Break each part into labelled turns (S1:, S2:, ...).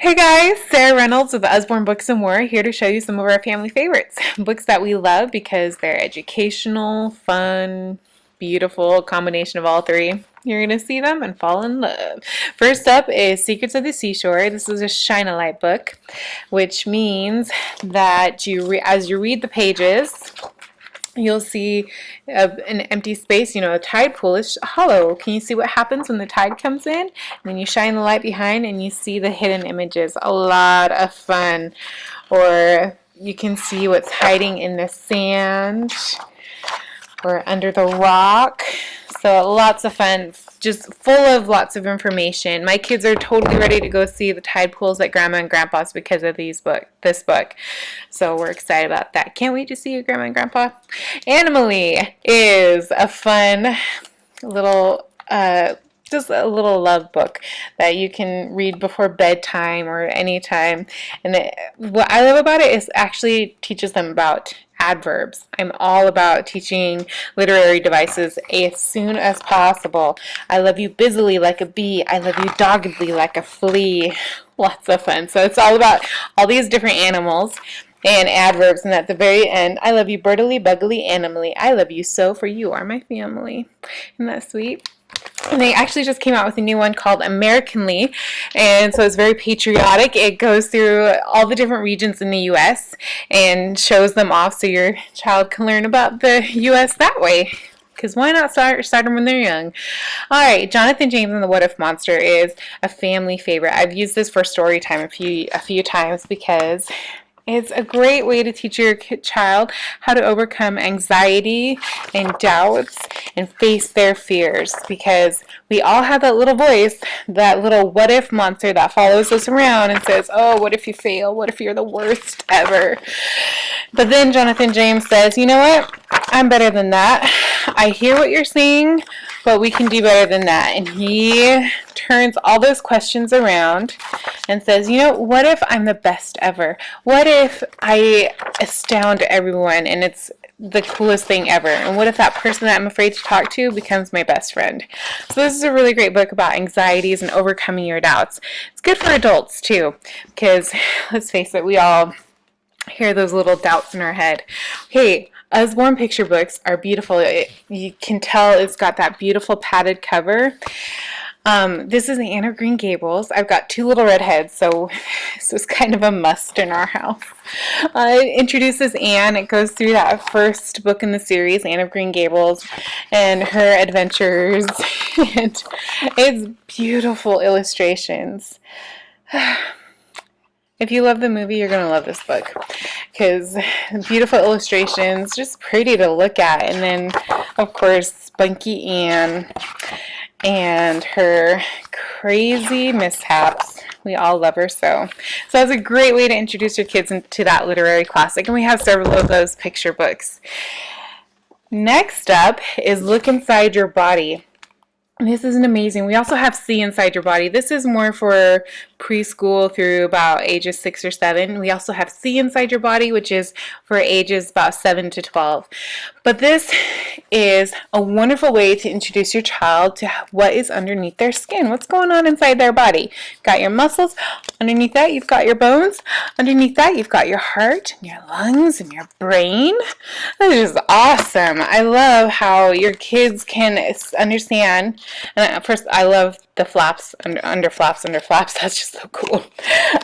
S1: Hey guys, Sarah Reynolds with Usborne Books More here to show you some of our family favorites. Books that we love because they're educational, fun, beautiful, combination of all three. You're going to see them and fall in love. First up is Secrets of the Seashore. This is a shine-a-light book, which means that as you read the pages, you'll see an empty space. A tide pool is hollow. Can you see what happens when the tide comes in? And then you shine the light behind and you see the hidden images. A lot of fun. Or you can see what's hiding in the sand or under the rock. So lots of fun, just full of lots of information. My kids are totally ready to go see the tide pools at Grandma and Grandpa's because of this book. So we're excited about that. Can't wait to see you, Grandma and Grandpa. Animalie is a fun little just a little love book that you can read before bedtime or anytime. And what I love about it is actually teaches them about adverbs. I'm all about teaching literary devices as soon as possible. I love you busily like a bee. I love you doggedly like a flea. Lots of fun. So it's all about all these different animals and adverbs, and at the very end, I love you birdily, buggily, animally. I love you so, for you are my family. Isn't that sweet? And they actually just came out with a new one called Americanly, and so it's very patriotic. It goes through all the different regions in the U.S. and shows them off so your child can learn about the U.S. that way. Because why not start them when they're young? All right, Jonathan James and the What If Monster is a family favorite. I've used this for story time a few times because it's a great way to teach your child how to overcome anxiety and doubts and face their fears, because we all have that little voice, that little what if monster that follows us around and says, oh, what if you fail? What if you're the worst ever? But then Jonathan James says, you know what? I'm better than that. I hear what you're saying, but we can do better than that. And he turns all those questions around and says, what if I'm the best ever? What if I astound everyone and it's the coolest thing ever? And what if that person that I'm afraid to talk to becomes my best friend? So this is a really great book about anxieties and overcoming your doubts. It's good for adults too, because let's face it, we all hear those little doubts in our head. Hey, Usborne picture books are beautiful. You can tell it's got that beautiful padded cover. This is Anne of Green Gables. I've got two little redheads, so this was kind of a must in our house. It introduces Anne. It goes through that first book in the series, Anne of Green Gables, and her adventures. And it's beautiful illustrations. If you love the movie, you're going to love this book, because beautiful illustrations, just pretty to look at. And then, of course, Spunky Anne and her crazy mishaps. We all love her so. So that's a great way to introduce your kids into that literary classic, and we have several of those picture books. Next up is Look Inside Your Body. This is an amazing. We also have See Inside Your Body. This is more for preschool through about ages 6 or 7. We also have See Inside Your Body, which is for ages about 7 to 12. But this is a wonderful way to introduce your child to what is underneath their skin. What's going on inside their body? You've got your muscles. Underneath that, you've got your bones. Underneath that, you've got your heart and your lungs and your brain. This is awesome. I love how your kids can understand. And first, I love the flaps, under flaps. That's just so cool.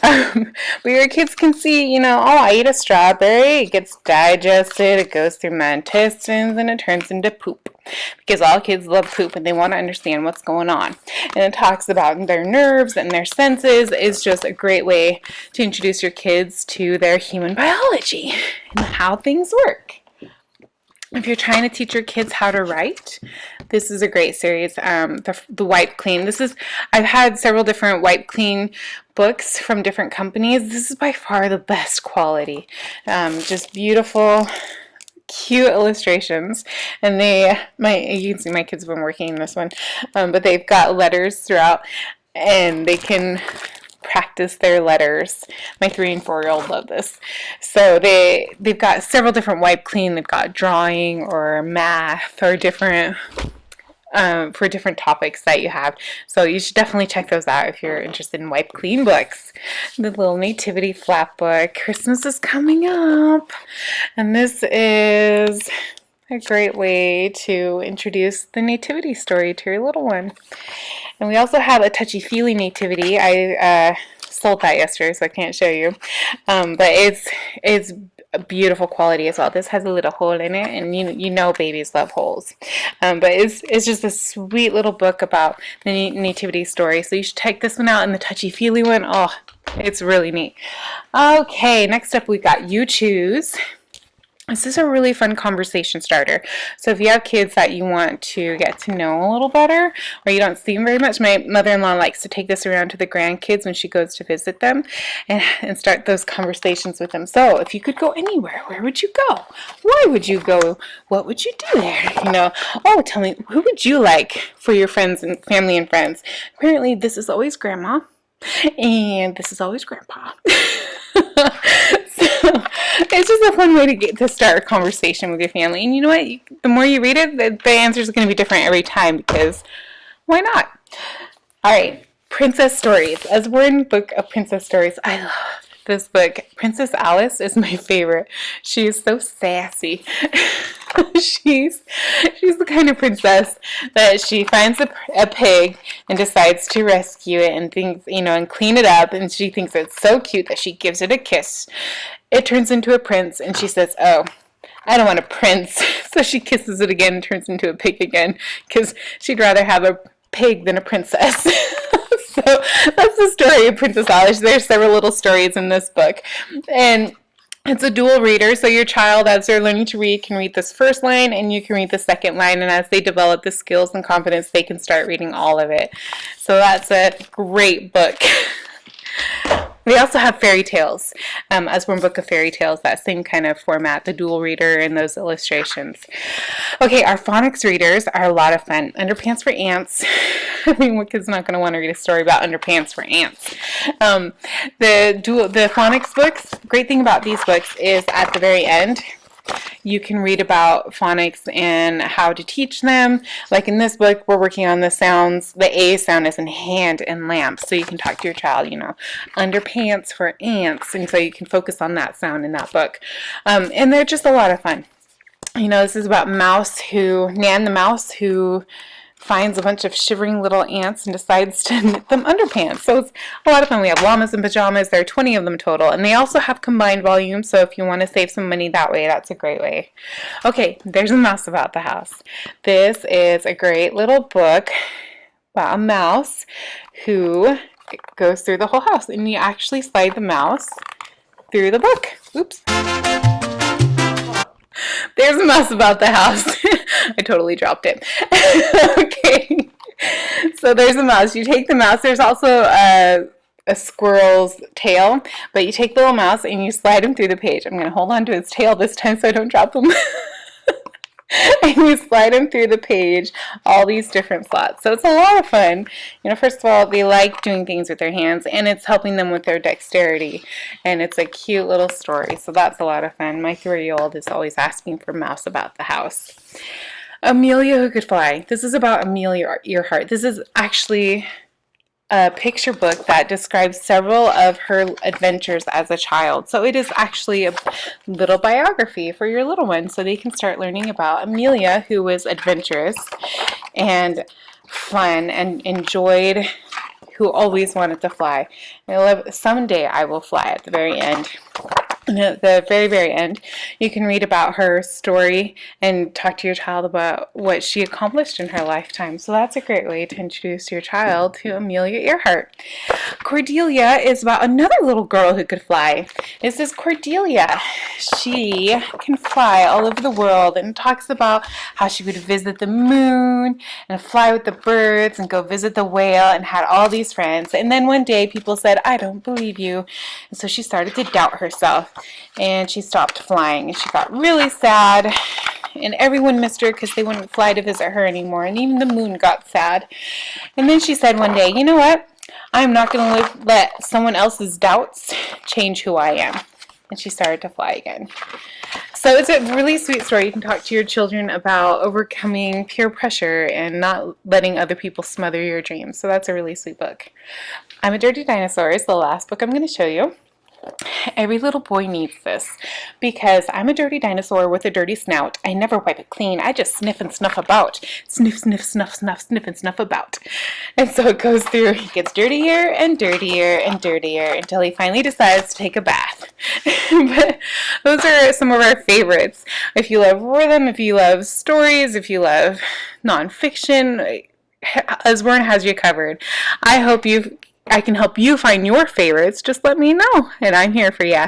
S1: But your kids can see, oh, I eat a strawberry. It gets digested. It goes through my intestines and it turns into poop. Because all kids love poop and they want to understand what's going on. And it talks about their nerves and their senses. It's just a great way to introduce your kids to their human biology and how things work. If you're trying to teach your kids how to write, this is a great series. The Wipe Clean. I've had several different Wipe Clean books from different companies. This is by far the best quality. Just beautiful, cute illustrations. And you can see my kids have been working in this one, but they've got letters throughout, and they can practice their letters. My 3 and 4-year-old love this. So they've got several different Wipe Clean. They've got drawing or math or different for different topics that you have. So you should definitely check those out if you're interested in wipe clean books. The little nativity flap book. Christmas is coming up, and this is a great way to introduce the nativity story to your little one. And we also have a touchy-feely nativity. I sold that yesterday, so I can't show you. But it's a beautiful quality as well. This has a little hole in it, and you know babies love holes. But it's just a sweet little book about the nativity story. So you should check this one out, and the touchy-feely one. Oh, it's really neat. Okay, next up we got You Choose. This is a really fun conversation starter. So if you have kids that you want to get to know a little better, or you don't see them very much, my mother-in-law likes to take this around to the grandkids when she goes to visit them and start those conversations with them. So if you could go anywhere, where would you go? Why would you go? What would you do there? You know, oh, tell me, who would you like for your friends and family and friends? Apparently, this is always grandma, and this is always grandpa. So it's just a fun way to get to start a conversation with your family. And you know what? The more you read it, the answer is going to be different every time, because why not? All right, Princess Stories. Usborne Book of Princess Stories. I love this book. Princess Alice is my favorite. She is so sassy. She's the kind of princess that she finds a pig and decides to rescue it and thinks, you know, and clean it up, and she thinks it's so cute that she gives it a kiss. It turns into a prince, and she says, oh, I don't want a prince. So she kisses it again and turns into a pig again, because she'd rather have a pig than a princess. So that's the story of Princess Alice. There's several little stories in this book, and it's a dual reader, so your child, as they're learning to read, can read this first line and you can read the second line, and as they develop the skills and confidence, they can start reading all of it. So that's a great book. We also have fairy tales, Usborne Book of Fairy Tales, that same kind of format, the dual reader and those illustrations. Okay, our phonics readers are a lot of fun. Underpants for Ants. I mean, what kid's not going to want to read a story about underpants for ants? The phonics books, great thing about these books is at the very end, you can read about phonics and how to teach them. Like in this book, we're working on the sounds. The A sound is in hand and lamp. So you can talk to your child, you know, underpants for ants. And so you can focus on that sound in that book. And they're just a lot of fun. You know, this is about Nan the mouse, who finds a bunch of shivering little ants and decides to knit them underpants. So it's a lot of fun. We have llamas and pajamas. There are 20 of them total. And they also have combined volumes, so if you want to save some money that way, that's a great way. Okay, there's a mouse about the house. This is a great little book about a mouse who goes through the whole house. And you actually slide the mouse through the book. Oops. There's a mouse about the house. I totally dropped it. Okay. So there's a mouse. You take the mouse. There's also a squirrel's tail, but you take the little mouse and you slide him through the page. I'm going to hold on to its tail this time so I don't drop him. And you slide them through the page, all these different slots. So it's a lot of fun. You know, first of all, they like doing things with their hands, and it's helping them with their dexterity. And it's a cute little story, so that's a lot of fun. My 3-year-old is always asking for Mouse about the house. Amelia Who Could Fly. This is about Amelia Earhart. This is actually a picture book that describes several of her adventures as a child. So it is actually a little biography for your little one, so they can start learning about Amelia, who was adventurous and fun and enjoyed, who always wanted to fly. And I love, someday I will fly at the very end. And at the very, very end, you can read about her story and talk to your child about what she accomplished in her lifetime. So that's a great way to introduce your child to Amelia Earhart. Cordelia is about another little girl who could fly. This is Cordelia. She can fly all over the world and talks about how she would visit the moon and fly with the birds and go visit the whale and had all these friends. And then one day people said, I don't believe you. And so she started to doubt herself. And she stopped flying, and she got really sad, and everyone missed her because they wouldn't fly to visit her anymore, and even the moon got sad. And then she said one day, you know what, I'm not going to let someone else's doubts change who I am. And she started to fly again. So it's a really sweet story. You can talk to your children about overcoming peer pressure and not letting other people smother your dreams. So that's a really sweet book. I'm a Dirty Dinosaur is the last book I'm going to show you. Every little boy needs this because I'm a dirty dinosaur with a dirty snout. I never wipe it clean. I just sniff and snuff about. Sniff, sniff, snuff, snuff, sniff and snuff about. And so it goes through. He gets dirtier and dirtier and dirtier until he finally decides to take a bath. But those are some of our favorites. If you love rhythm, if you love stories, if you love nonfiction, Usborne has you covered. I can help you find your favorites. Just let me know, and I'm here for you.